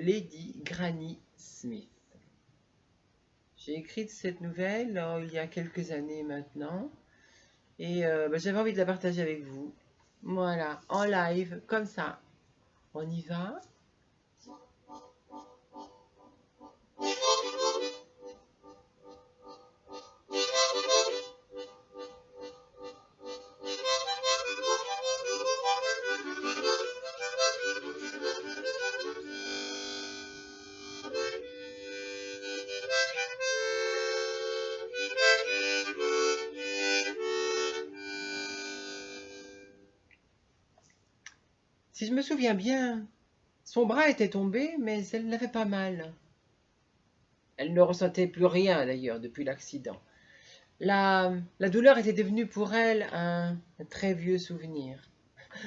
Lady Granny Smith. J'ai écrit cette nouvelle il y a quelques années maintenant et j'avais envie de la partager avec vous. Voilà, en live, comme ça. On y va. Si je me souviens bien, son bras était tombé, mais elle n'avait pas mal. Elle ne ressentait plus rien d'ailleurs depuis l'accident. La douleur était devenue pour elle un très vieux souvenir.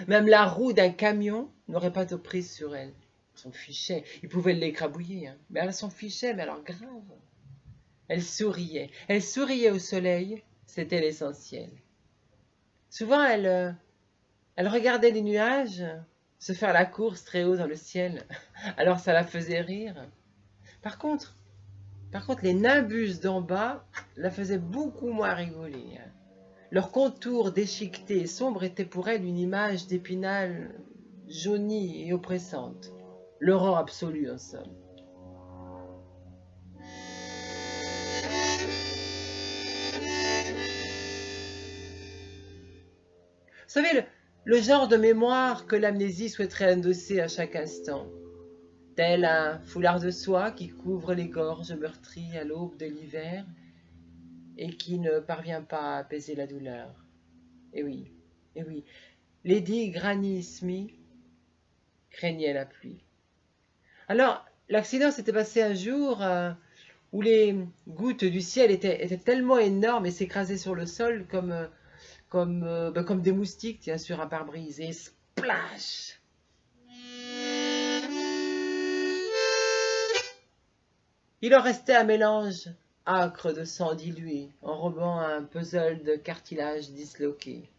Même la roue d'un camion n'aurait pas de prise sur elle. Elle s'en fichait. Il pouvait l'écrabouiller, hein. Mais elle s'en fichait, mais alors grave. Elle souriait. Elle souriait au soleil. C'était l'essentiel. Souvent, elle regardait les nuages se faire la course très haut dans le ciel. Alors ça la faisait rire. Par contre, les nimbus d'en bas la faisaient beaucoup moins rigoler, hein. Leur contour déchiqueté et sombre était pour elle une image d'épinal jaunie et oppressante. L'aurore absolue, en somme. Vous savez, le genre de mémoire que l'amnésie souhaiterait endosser à chaque instant, tel un foulard de soie qui couvre les gorges meurtries à l'aube de l'hiver et qui ne parvient pas à apaiser la douleur. Et oui, et oui, Lady Granny Smith craignait la pluie. Alors, l'accident s'était passé un jour où les gouttes du ciel étaient tellement énormes et s'écrasaient sur le sol comme des moustiques, tiens, sur un pare-brise. Et splash! Il en restait un mélange âcre de sang dilué, enrobant un puzzle de cartilage disloqué.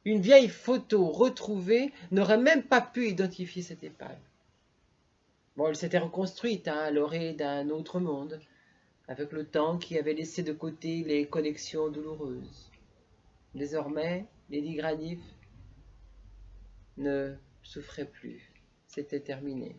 Une vieille photo retrouvée n'aurait même pas pu identifier cette épave. Bon, elle s'était reconstruite à l'orée d'un autre monde, avec le temps qui avait laissé de côté les connexions douloureuses. Désormais, Lady Granif ne souffrait plus. C'était terminé.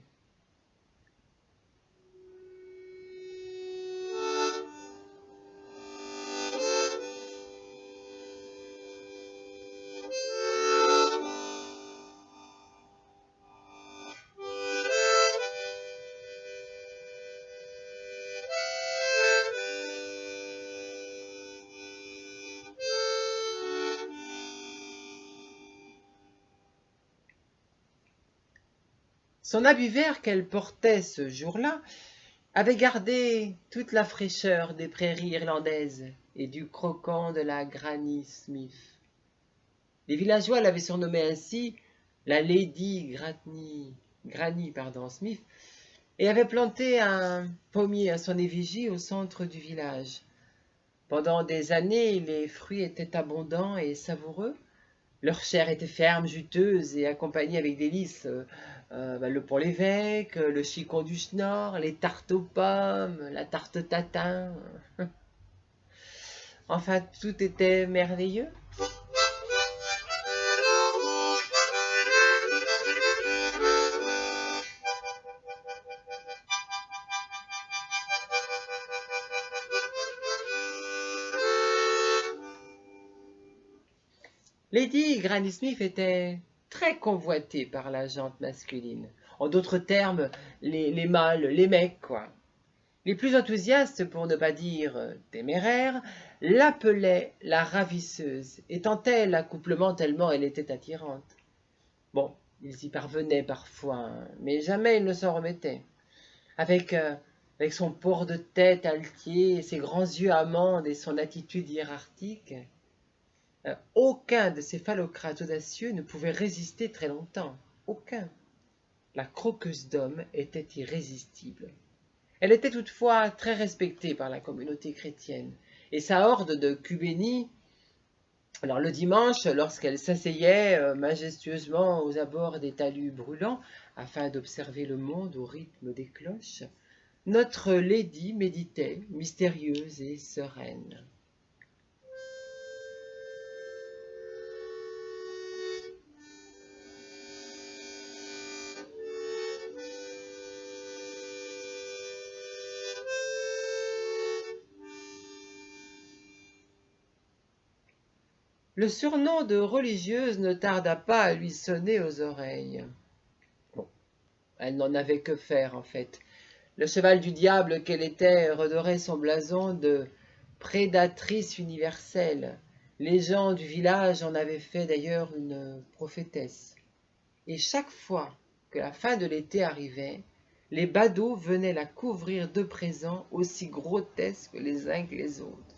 Son habit vert qu'elle portait ce jour-là avait gardé toute la fraîcheur des prairies irlandaises et du croquant de la Granny Smith. Les villageois l'avaient surnommée ainsi, la Lady Granny Smith, et avaient planté un pommier à son effigie au centre du village. Pendant des années, les fruits étaient abondants et savoureux. Leur chair était ferme, juteuse et accompagnée avec délices le pont l'évêque, le chicon du schnorr, les tartes aux pommes, la tarte tatin. Enfin, tout était merveilleux. Lady Granny Smith était très convoitée par la gente masculine. En d'autres termes, les mâles, les mecs, quoi. Les plus enthousiastes, pour ne pas dire téméraires, l'appelaient la ravisseuse, et tentaient l'accouplement tellement elle était attirante. Bon, ils y parvenaient parfois, hein, mais jamais ils ne s'en remettaient. Avec, euh, avec son port de tête altier, ses grands yeux amandes et son attitude hiérarchique, aucun de ces phallocrates audacieux ne pouvait résister très longtemps. Aucun. La croqueuse d'hommes était irrésistible. Elle était toutefois très respectée par la communauté chrétienne, et sa horde de Cubénis Alors le dimanche, lorsqu'elle s'asseyait majestueusement aux abords des talus brûlants, afin d'observer le monde au rythme des cloches, notre Lady méditait, mystérieuse et sereine. Le surnom de religieuse ne tarda pas à lui sonner aux oreilles. Bon, elle n'en avait que faire en fait. Le cheval du diable qu'elle était redorait son blason de prédatrice universelle. Les gens du village en avaient fait d'ailleurs une prophétesse. Et chaque fois que la fin de l'été arrivait, les badauds venaient la couvrir de présents aussi grotesques les uns que les autres.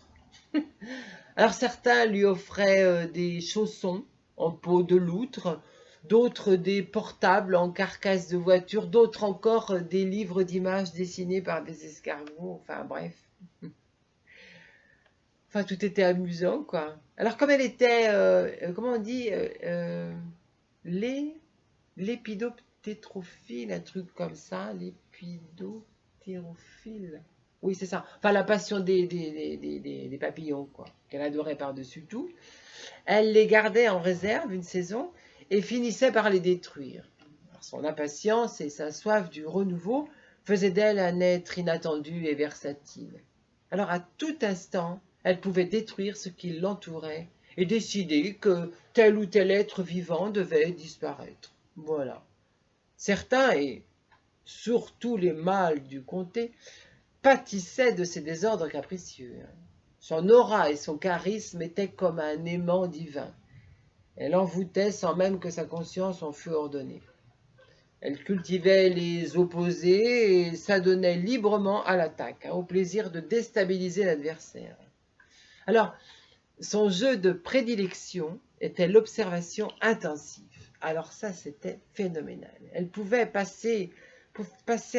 Alors certains lui offraient des chaussons en peau de loutre, d'autres des portables en carcasse de voiture, d'autres encore des livres d'images dessinés par des escargots, enfin bref. Enfin tout était amusant quoi. Alors comme elle était, comment on dit, lé- l'épidoptérophile, un truc comme ça, l'épidoptérophile. Oui, c'est ça. Enfin, la passion des papillons, quoi, qu'elle adorait par-dessus tout. Elle les gardait en réserve une saison et finissait par les détruire. Alors, son impatience et sa soif du renouveau faisaient d'elle un être inattendu et versatile. Alors, à tout instant, elle pouvait détruire ce qui l'entourait et décider que tel ou tel être vivant devait disparaître. Voilà. Certains, et surtout les mâles du comté, pâtissaient de ces désordres capricieux. Son aura et son charisme étaient comme un aimant divin. Elle envoûtait sans même que sa conscience en fût ordonnée. Elle cultivait les opposés et s'adonnait librement à l'attaque, au plaisir de déstabiliser l'adversaire. Alors, son jeu de prédilection était l'observation intensive. Alors ça, c'était phénoménal. Elle pouvait passer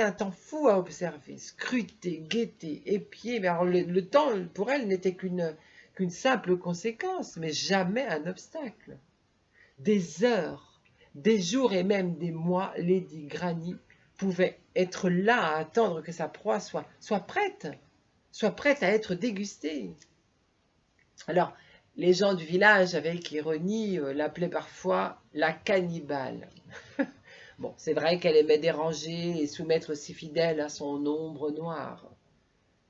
un temps fou à observer, scruter, guetter, épier. Mais alors le temps, pour elle, n'était qu'une simple conséquence, mais jamais un obstacle. Des heures, des jours et même des mois, Lady Granny pouvait être là à attendre que sa proie soit prête à être dégustée. Alors, les gens du village, avec ironie, l'appelaient parfois la cannibale. Bon, c'est vrai qu'elle aimait déranger et soumettre ses fidèles à son ombre noire.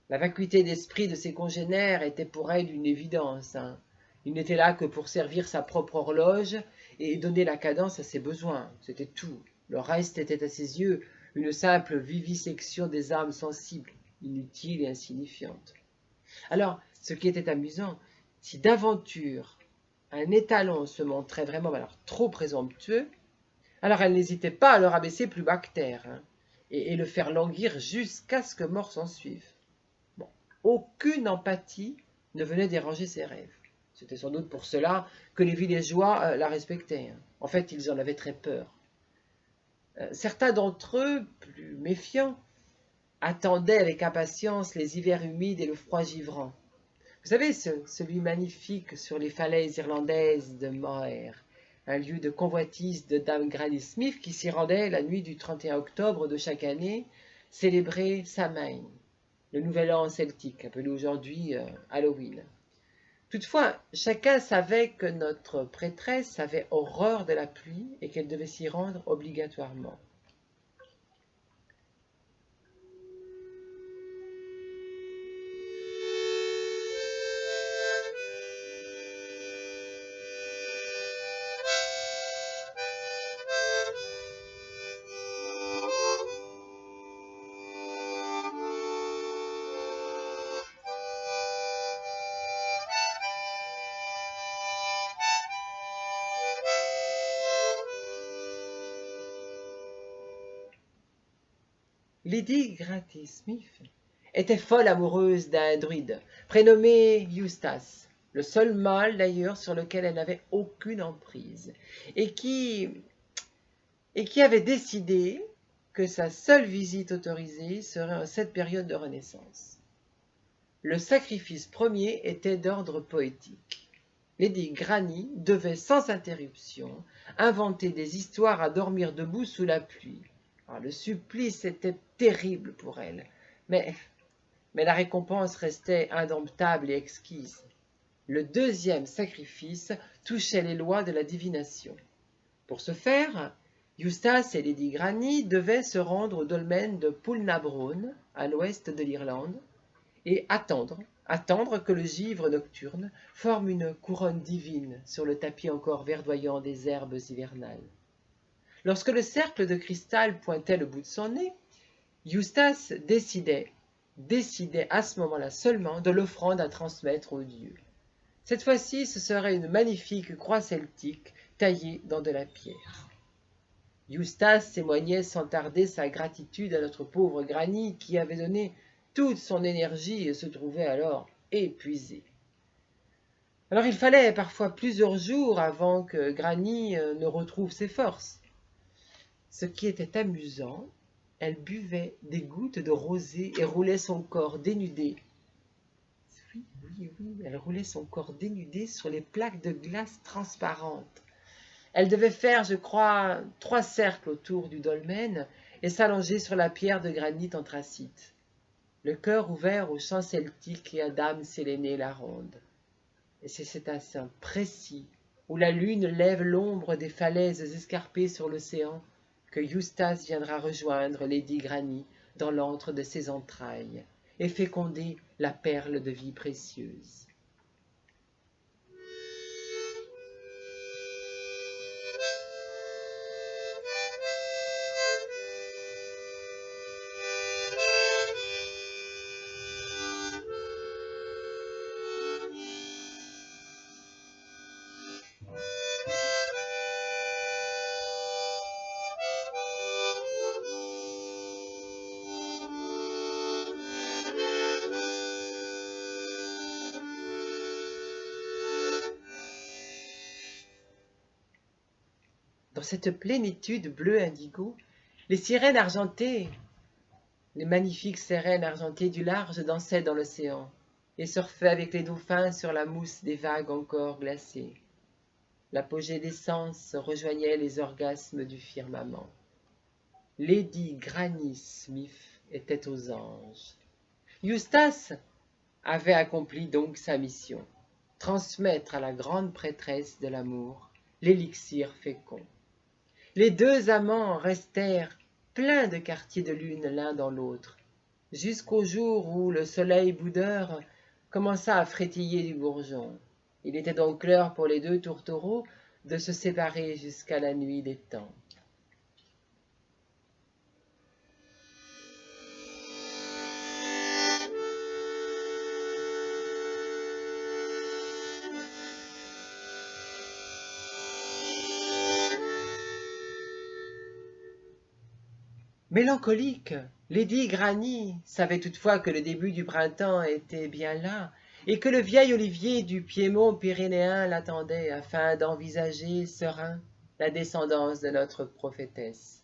La vacuité d'esprit de ses congénères était pour elle une évidence, hein. Il n'était là que pour servir sa propre horloge et donner la cadence à ses besoins. C'était tout. Le reste était à ses yeux une simple vivisection des âmes sensibles, inutile et insignifiante. Alors, ce qui était amusant, si d'aventure un étalon se montrait vraiment trop présomptueux, alors elle n'hésitait pas à le rabaisser plus bas que terre, hein, et le faire languir jusqu'à ce que mort s'en suive. Bon, aucune empathie ne venait déranger ses rêves. C'était sans doute pour cela que les villageois la respectaient, hein. En fait, ils en avaient très peur. Certains d'entre eux, plus méfiants, attendaient avec impatience les hivers humides et le froid givrant. Vous savez, celui magnifique sur les falaises irlandaises de Moher, un lieu de convoitise de Dame Granny Smith qui s'y rendait la nuit du 31 octobre de chaque année, célébrer Samhain, le nouvel an celtique, appelé aujourd'hui Halloween. Toutefois, chacun savait que notre prêtresse avait horreur de la pluie et qu'elle devait s'y rendre obligatoirement. Lady Granny Smith était folle amoureuse d'un druide, prénommé Eustace, le seul mâle d'ailleurs sur lequel elle n'avait aucune emprise, et qui avait décidé que sa seule visite autorisée serait en cette période de Renaissance. Le sacrifice premier était d'ordre poétique. Lady Granny devait sans interruption inventer des histoires à dormir debout sous la pluie. Alors, le supplice était terrible pour elle, mais la récompense restait indomptable et exquise. Le deuxième sacrifice touchait les lois de la divination. Pour ce faire, Eustace et Lady Granny devaient se rendre au dolmen de Poulnabrone, à l'ouest de l'Irlande, et attendre que le givre nocturne forme une couronne divine sur le tapis encore verdoyant des herbes hivernales. Lorsque le cercle de cristal pointait le bout de son nez, Eustace décidait à ce moment-là seulement de l'offrande à transmettre aux dieux. Cette fois-ci, ce serait une magnifique croix celtique taillée dans de la pierre. Eustace témoignait sans tarder sa gratitude à notre pauvre Granny qui avait donné toute son énergie et se trouvait alors épuisée. Alors il fallait parfois plusieurs jours avant que Granny ne retrouve ses forces. Ce qui était amusant, elle buvait des gouttes de rosée et roulait son corps dénudé. Oui, elle roulait son corps dénudé sur les plaques de glace transparentes. Elle devait faire, je crois, 3 cercles autour du dolmen et s'allonger sur la pierre de granit anthracite, le cœur ouvert aux chants celtiques et à Dame Sélénée la ronde. Et c'est cet instant précis où la lune lève l'ombre des falaises escarpées sur l'océan que Eustace viendra rejoindre Lady Granny dans l'antre de ses entrailles et féconder la perle de vie précieuse. Dans cette plénitude bleue indigo, les sirènes argentées, les magnifiques sirènes argentées du large dansaient dans l'océan et surfaient avec les dauphins sur la mousse des vagues encore glacées. L'apogée des sens rejoignait les orgasmes du firmament. Lady Granny Smith était aux anges. Eustace avait accompli donc sa mission, transmettre à la grande prêtresse de l'amour l'élixir fécond. Les deux amants restèrent pleins de quartiers de lune l'un dans l'autre, jusqu'au jour où le soleil boudeur commença à frétiller du bourgeon. Il était donc l'heure pour les deux tourtereaux de se séparer jusqu'à la nuit des temps. Mélancolique, Lady Granny savait toutefois que le début du printemps était bien là, et que le vieil olivier du Piémont pyrénéen l'attendait afin d'envisager serein la descendance de notre prophétesse.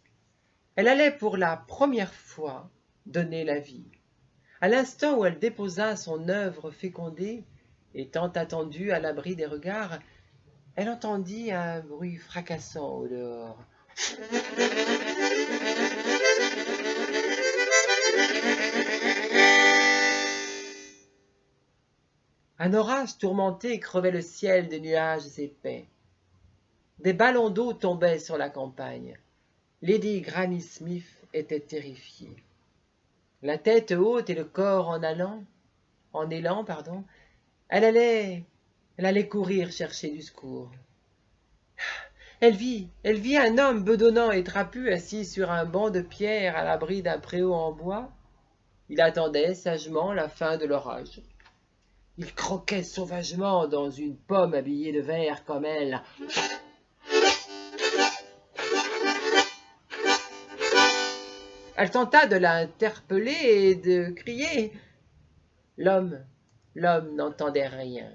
Elle allait pour la première fois donner la vie. À l'instant où elle déposa son œuvre fécondée, et tant attendue à l'abri des regards, elle entendit un bruit fracassant au dehors. Un orage tourmenté crevait le ciel de nuages épais. Des ballons d'eau tombaient sur la campagne. Lady Granny Smith était terrifiée. La tête haute et le corps en élan, elle allait courir chercher du secours. Elle vit un homme bedonnant et trapu assis sur un banc de pierre à l'abri d'un préau en bois. Il attendait sagement la fin de l'orage. Il croquait sauvagement dans une pomme habillée de vert comme elle. Elle tenta de l'interpeller et de crier. L'homme n'entendait rien.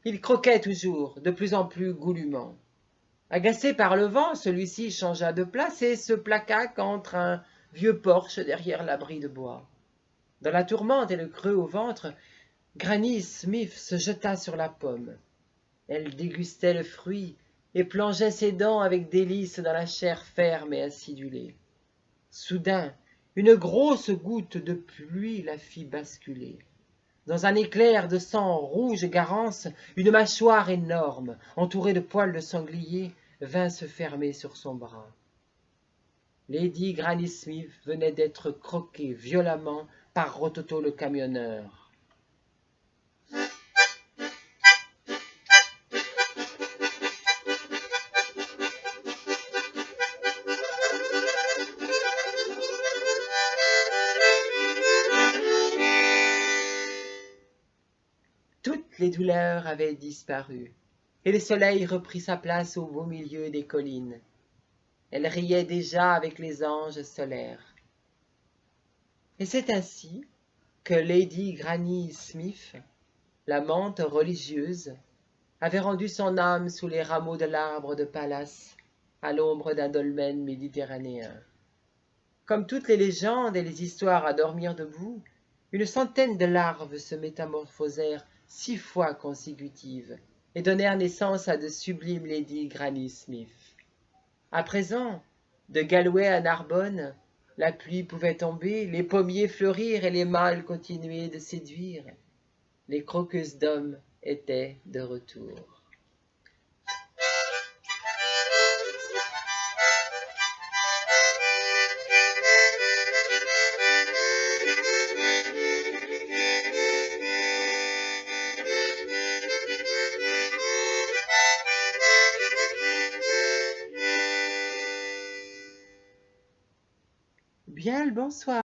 Il croquait toujours, de plus en plus goulûment. Agacé par le vent, celui-ci changea de place et se plaqua contre un vieux porche derrière l'abri de bois. Dans la tourmente et le creux au ventre, Granny Smith se jeta sur la pomme. Elle dégustait le fruit et plongeait ses dents avec délice dans la chair ferme et acidulée. Soudain, une grosse goutte de pluie la fit basculer. Dans un éclair de sang rouge garance, une mâchoire énorme, entourée de poils de sanglier, vint se fermer sur son bras. Lady Granny Smith venait d'être croquée violemment par Rototo le camionneur. Toutes les douleurs avaient disparu, et le soleil reprit sa place au beau milieu des collines. Elle riait déjà avec les anges solaires. Et c'est ainsi que Lady Granny Smith, la menthe religieuse, avait rendu son âme sous les rameaux de l'arbre de Pallas, à l'ombre d'un dolmen méditerranéen. Comme toutes les légendes et les histoires à dormir debout, une centaine de larves se métamorphosèrent 6 fois consécutives et donnèrent naissance à de sublimes Lady Granny Smith. À présent, de Galway à Narbonne, la pluie pouvait tomber, les pommiers fleurir et les mâles continuer de séduire. Les croqueuses d'hommes étaient de retour. Bien le bonsoir.